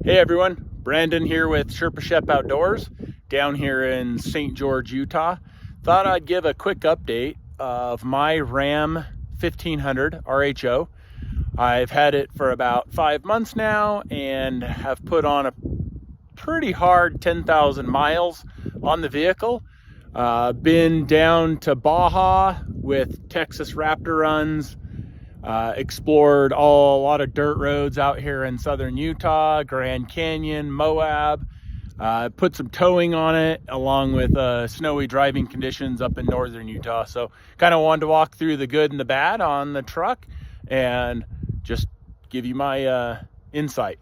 Hey everyone, Brandon here with Sherpa Shep Outdoors down here in St. George, Utah. Thought I'd give a quick update of my RAM 1500 RHO. I've had it for about 5 months now and have put on a pretty hard 10,000 miles on the vehicle. Been down to Baja with Texas Raptor runs. Explored a lot of dirt roads out here in southern Utah, Grand Canyon, Moab. Put some towing on it along with snowy driving conditions up in northern Utah. So kind of wanted to walk through the good and the bad on the truck and just give you my insight.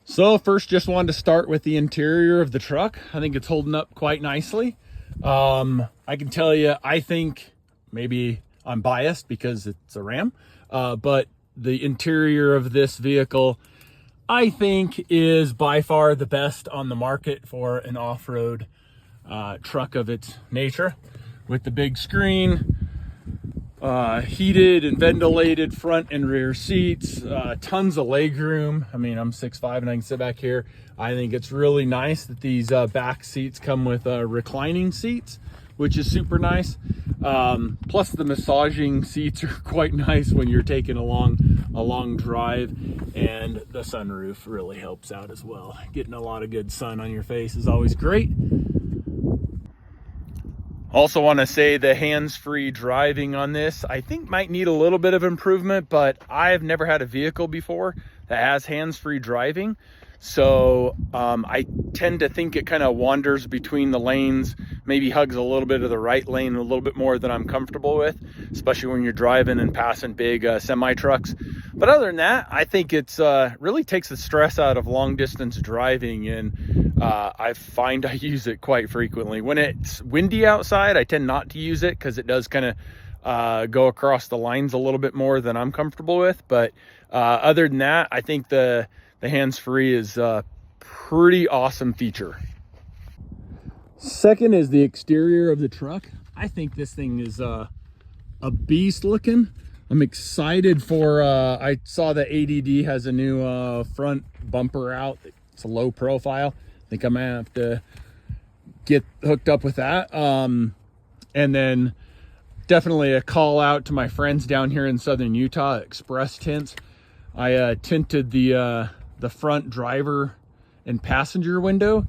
So first, just wanted to start with the interior of the truck. I think it's holding up quite nicely. I can tell you, I think maybe I'm biased because it's a Ram, but the interior of this vehicle, I think, is by far the best on the market for an off-road truck of its nature, with the big screen, heated and ventilated front and rear seats, tons of leg room. I mean, I'm 6'5" and I can sit back here. I think it's really nice that these back seats come with reclining seats, which is super nice. Plus the massaging seats are quite nice when you're taking a long drive, and the sunroof really helps out as well. Getting a lot of good sun on your face is always great. Also want to say the hands-free driving on this, I think, might need a little bit of improvement, but I've never had a vehicle before that has hands-free driving. So I tend to think it kind of wanders between the lanes, maybe hugs a little bit of the right lane a little bit more than I'm comfortable with, especially when you're driving and passing big semi trucks. But other than that, I think it's really takes the stress out of long distance driving, and I find I use it quite frequently. When it's windy outside, I tend not to use it because it does kind of go across the lines a little bit more than I'm comfortable with. But other than that, I think the hands-free is a pretty awesome feature. Second is the exterior of the truck. I think this thing is a beast looking. I'm excited for, I saw that ADD has a new front bumper out. It's a low profile. I think I might have to get hooked up with that. And then definitely a call out to my friends down here in southern Utah, Express Tints. I tinted the front driver and passenger window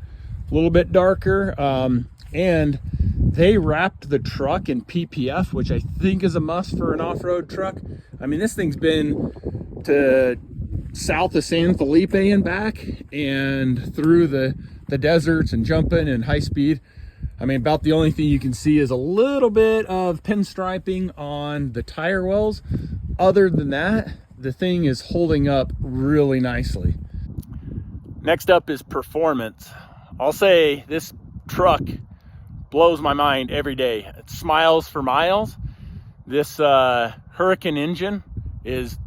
a little bit darker, and they wrapped the truck in PPF, which I think is a must for an off-road truck. I mean, this thing's been to south of San Felipe and back, and through the deserts and jumping and high speed. I mean, about the only thing you can see is a little bit of pinstriping on the tire wells. Other than that, the thing is holding up really nicely. Next up is performance. I'll say this truck blows my mind every day. It smiles for miles. This Hurricane engine is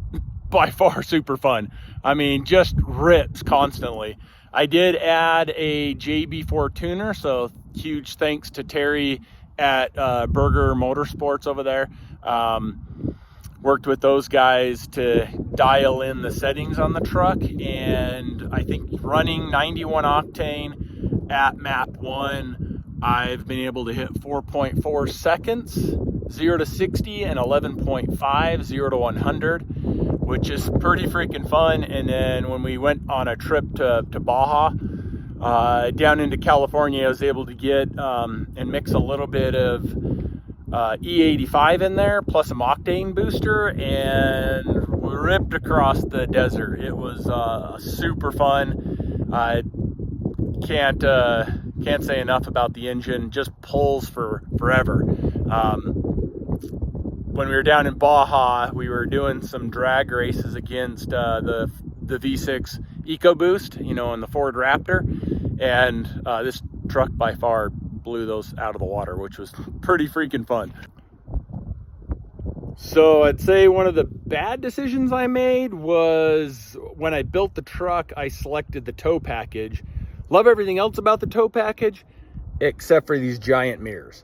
by far super fun. I mean, just rips constantly. I did add a JB4 tuner, so huge thanks to Terry at Burger Motorsports over there. Worked with those guys to dial in the settings on the truck, and I think running 91 octane at map 1, I've been able to hit 4.4 seconds 0 to 60 and 11.5 0 to 100, which is pretty freaking fun. And then when we went on a trip to Baja down into California, I was able to get and mix a little bit of E85 in there, plus some octane booster, and ripped across the desert. It was super fun. I can't say enough about the engine. Just pulls for forever. When we were down in Baja, we were doing some drag races against the V6 EcoBoost, you know, in the Ford Raptor, and this truck by far blew those out of the water, which was pretty freaking fun. So I'd say one of the bad decisions I made was when I built the truck, I selected the tow package. Love everything else about the tow package, except for these giant mirrors.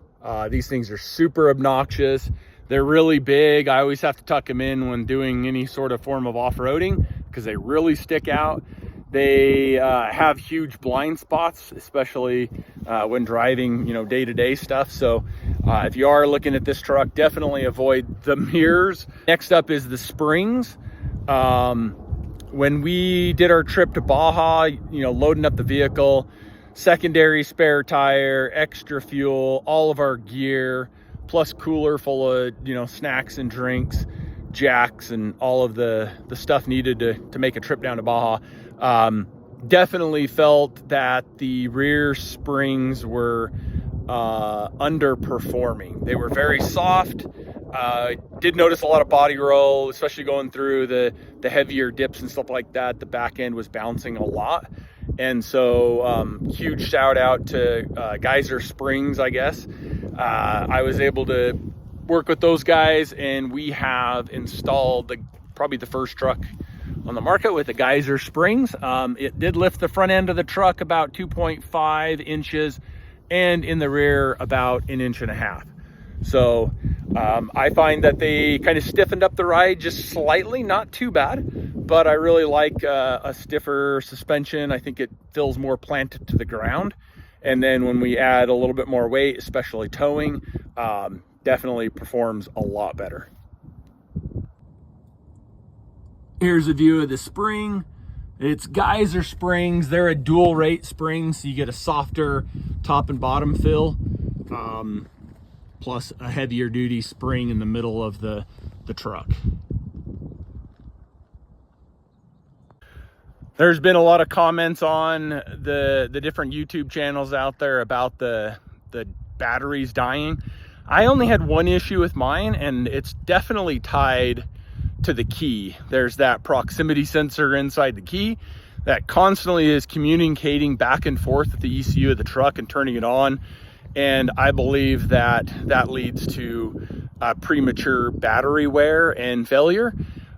These things are super obnoxious. They're really big. I always have to tuck them in when doing any sort of form of off-roading because they really stick out. They have huge blind spots, especially when driving, you know, day-to-day stuff. So if you are looking at this truck, definitely avoid the mirrors. Next up is the springs. When we did our trip to Baja, you know, loading up the vehicle, secondary spare tire, extra fuel, all of our gear, plus cooler full of, you know, snacks and drinks, jacks, and all of the stuff needed to make a trip down to Baja. Definitely felt that the rear springs were underperforming. They were very soft. Did notice a lot of body roll, especially going through the heavier dips and stuff like that. The back end was bouncing a lot. And so huge shout out to Geyser Springs, I guess. I was able to work with those guys, and we have installed probably the first truck on the market with the Geyser Springs. It did lift the front end of the truck about 2.5 inches, and in the rear about 1.5 inches. So I find that they kind of stiffened up the ride just slightly, not too bad, but I really like a stiffer suspension. I think it feels more planted to the ground. And then when we add a little bit more weight, especially towing, definitely performs a lot better. Here's a view of the spring. It's Geyser Springs. They're a dual rate spring, so you get a softer top and bottom fill, plus a heavier duty spring in the middle of the truck. There's been a lot of comments on the different YouTube channels out there about the batteries dying. I only had one issue with mine, and it's definitely tied to the key. There's that proximity sensor inside the key that constantly is communicating back and forth with the ECU of the truck and turning it on. And I believe that leads to premature battery wear and failure.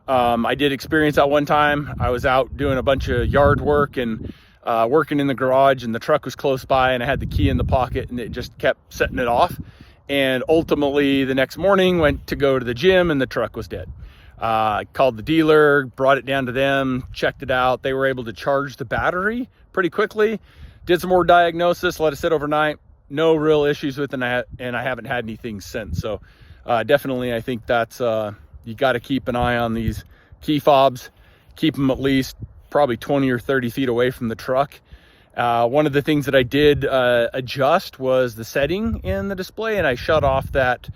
I did experience that one time. I was out doing a bunch of yard work and working in the garage, and the truck was close by, and I had the key in the pocket, and it just kept setting it off. And ultimately the next morning went to go to the gym, and the truck was dead. I called the dealer, brought it down to them, checked it out. They were able to charge the battery pretty quickly, did some more diagnosis, let it sit overnight. No real issues with it, and I haven't had anything since. So definitely I think that's you got to keep an eye on these key fobs, keep them at least probably 20 or 30 feet away from the truck. One of the things that I did adjust was the setting in the display, and I shut off that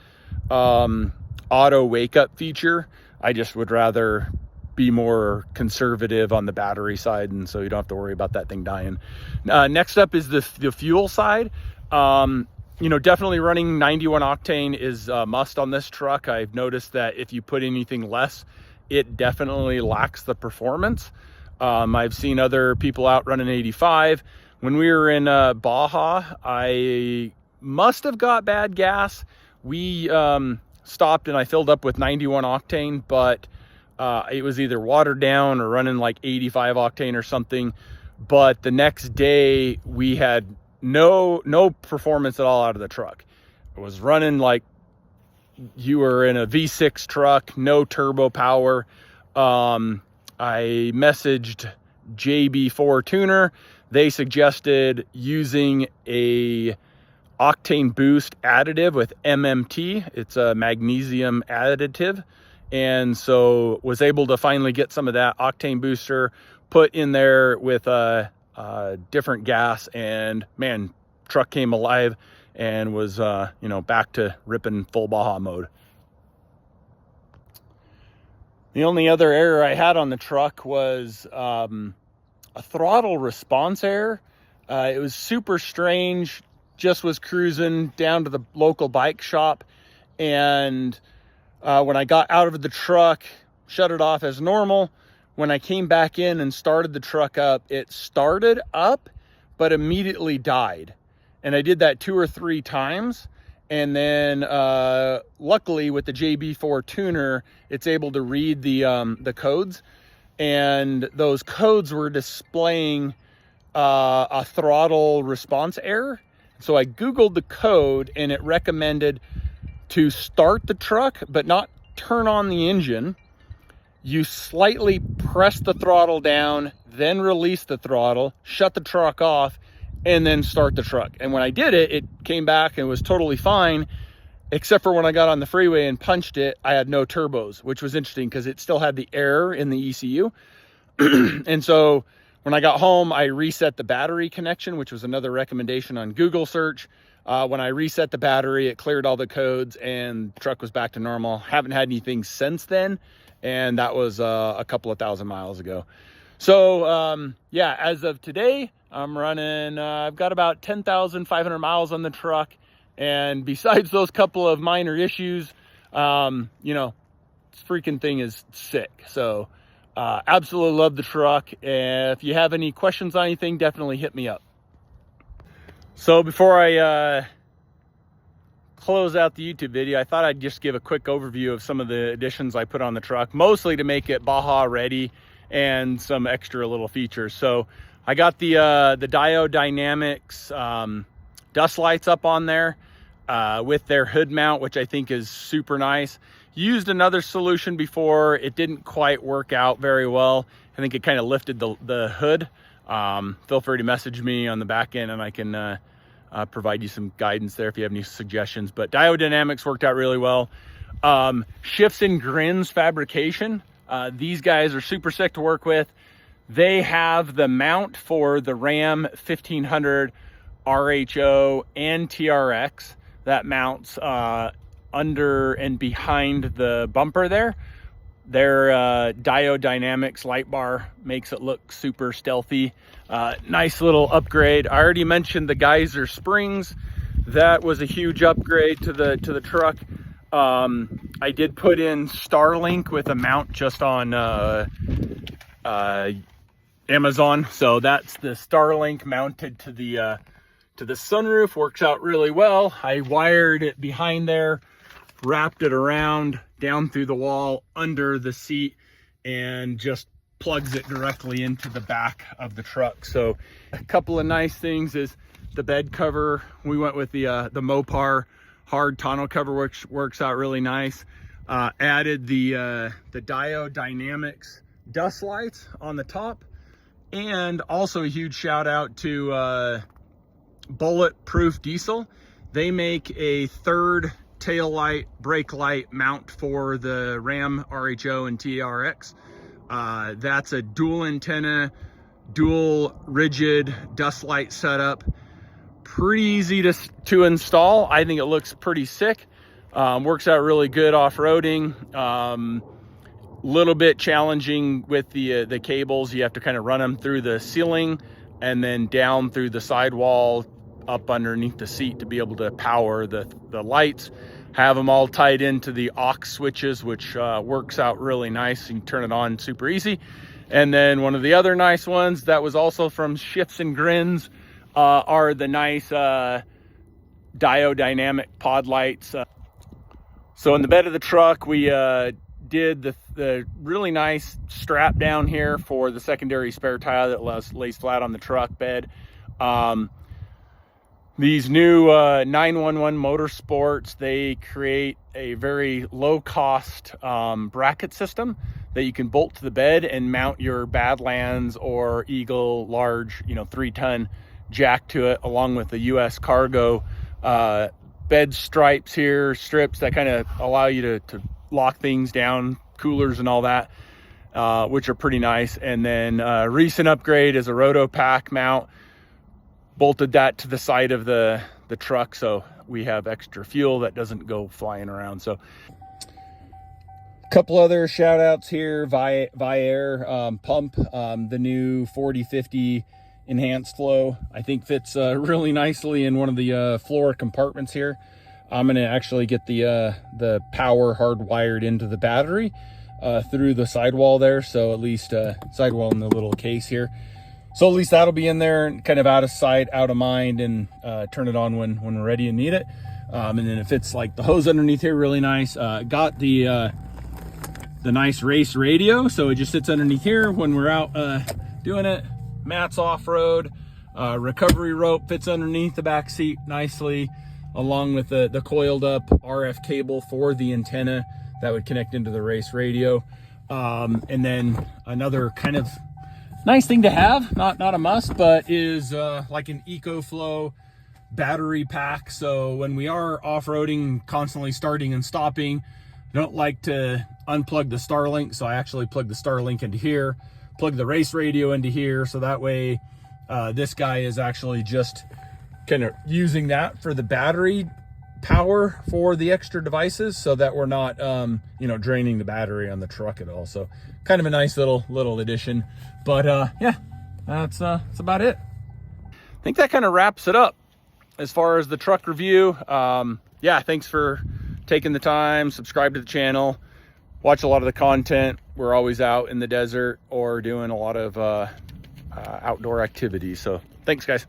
auto wake up feature. I just would rather be more conservative on the battery side, and so you don't have to worry about that thing dying. Next up is the fuel side. You know, definitely running 91 octane is a must on this truck. I've noticed that if you put anything less, it definitely lacks the performance. I've seen other people out running 85. When we were in Baja, I must have got bad gas. We stopped and I filled up with 91 octane, but it was either watered down or running like 85 octane or something. But the next day we had no performance at all out of the truck. It was running like you were in a V6 truck, no turbo power. I messaged JB4 Tuner. They suggested using a octane boost additive with MMT. It's a magnesium additive. And so was able to finally get some of that octane booster put in there with a different gas, and man, truck came alive and was you know, back to ripping full Baja mode. The only other error I had on the truck was a throttle response error. It was super strange. Just was cruising down to the local bike shop, and when I got out of the truck, shut it off as normal. When I came back in and started the truck up, it started up, but immediately died. And I did that 2 or 3 times. And then luckily with the JB4 tuner, it's able to read the codes. And those codes were displaying a throttle response error. So I Googled the code, and it recommended to start the truck, but not turn on the engine. you slightly press the throttle down, then release the throttle, shut the truck off, and then start the truck. And when I did it, it came back and was totally fine, except for when I got on the freeway and punched it, I had no turbos, which was interesting because it still had the error in the ECU. And so when I got home, I reset the battery connection, which was another recommendation on Google search. When I reset the battery, it cleared all the codes and the truck was back to normal. Haven't had anything since then. And that was a couple of thousand miles ago. So yeah, as of today, I'm running, I've got about 10,500 miles on the truck. And besides those couple of minor issues, you know, this freaking thing is sick. So absolutely love the truck. If you have any questions on anything, definitely hit me up. So before I close out the YouTube video, I thought I'd just give a quick overview of some of the additions I put on the truck, mostly to make it Baja ready and some extra little features. So I got the Diode Dynamics dust lights up on there with their hood mount, which I think is super nice. Used another solution before, it didn't quite work out very well. I think it kind of lifted the hood. Feel free to message me on the back end and I can provide you some guidance there if you have any suggestions. But Diode Dynamics worked out really well. Shifts and Grins fabrication. These guys are super sick to work with. They have the mount for the RAM1500 RHO and TRX that mounts under and behind the bumper there. Their Diode Dynamics light bar makes it look super stealthy. Nice little upgrade. I already mentioned the geyser springs. That was a huge upgrade to the truck. I did put in Starlink with a mount just on Amazon. So that's the Starlink mounted to the sunroof. Works out really well. I wired it behind there, wrapped it around down through the wall under the seat, and just plugs it directly into the back of the truck. So a couple of nice things is the bed cover. We went with the Mopar hard tonneau cover, which works out really nice. Added the Diode Dynamics dust lights on the top, and also a huge shout out to Bulletproof Diesel. They make a third tail light, brake light mount for the Ram RHO and TRX. That's a dual antenna, dual rigid dust light setup. Pretty easy to install. I think it looks pretty sick. Works out really good off-roading. Little bit challenging with the cables. You have to kind of run them through the ceiling and then down through the sidewall up underneath the seat to be able to power the lights. Have them all tied into the aux switches, which works out really nice. You can turn it on super easy. And then one of the other nice ones that was also from Shifts and Grins are the nice Diode Dynamic pod lights. So in the bed of the truck, we did the really nice strap down here for the secondary spare tire that lays flat on the truck bed. These new 911 Motorsports, they create a very low-cost bracket system that you can bolt to the bed and mount your Badlands or Eagle large, 3-ton jack to it, along with the U.S. cargo bed stripes here, strips that kind of allow you to lock things down, coolers and all that, which are pretty nice. And then recent upgrade is a Roto Pack mount. Bolted that to the side of the truck so we have extra fuel that doesn't go flying around. So a couple other shout outs here. Viair pump, the new 4050 enhanced flow, I think fits really nicely in one of the floor compartments here. I'm gonna actually get the power hardwired into the battery through the sidewall there, so at least sidewall in the little case here. So at least that'll be in there, kind of out of sight, out of mind, and turn it on when we're ready and need it. And then it fits like the hose underneath here, really nice. Got the nice race radio, so it just sits underneath here when we're out doing it. Matt's off-road. Recovery rope fits underneath the back seat nicely, along with the coiled up RF cable for the antenna that would connect into the race radio. And then another kind of nice thing to have, not a must, but is like an EcoFlow battery pack. So when we are off-roading, constantly starting and stopping, I don't like to unplug the Starlink, so I actually plug the Starlink into here, plug the race radio into here, so that way this guy is actually just kind of using that for the battery power for the extra devices, so that we're not you know, draining the battery on the truck at all. So kind of a nice little addition. But yeah, that's about it. I think that kind of wraps it up as far as the truck review. Yeah, thanks for taking the time. Subscribe to the channel, watch a lot of the content. We're always out in the desert or doing a lot of outdoor activities. So thanks, guys.